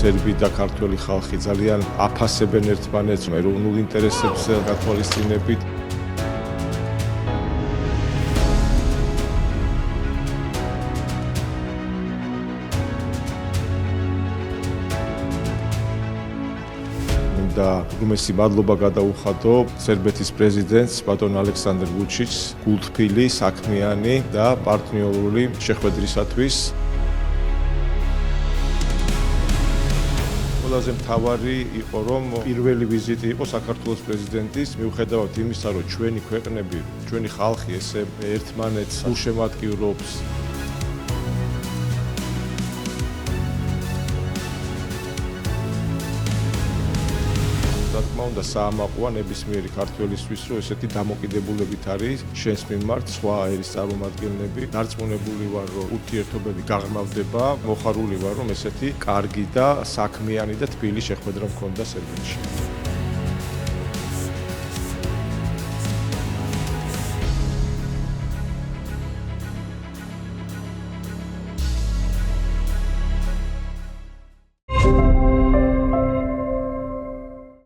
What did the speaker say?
სერბი და ქართველი ხალხი ძალიან აფასებენ ერთმანეთს ეროვნულ ინტერესებს გათვალისწინებით. და უმეტესი მადლობა გადაუხადო სერბეთის პრეზიდენტს ბატონ ალექსანდრ ვუჩიჩს გულთბილი, საქმიანი და პარტნიორული შეხვედრისათვის. ყველაზე მთავარი იყო, რომ პირველი ვიზიტი იყო საქართველოს პრეზიდენტის, მიუხედავად იმისა, რომ ჩვენი ქვეყნები, ჩვენი ხალხი ესე ერთმანეთს გულშემატკივრობს. რა თქმა უნდა, საამაყოა ნებისმიერი ქართველისთვის, რომ ესეთი დამოკიდებულებით არის შენს მიმართ სხვა ერის წარმომადგენლები. დარწმუნებული ვარ, რომ ურთიერთობები გაღრმავდება, მოხარული ვარ, რომ ესეთი კარგი და საქმიანი და თბილი შეხვედრა მქონდა სერბეთში.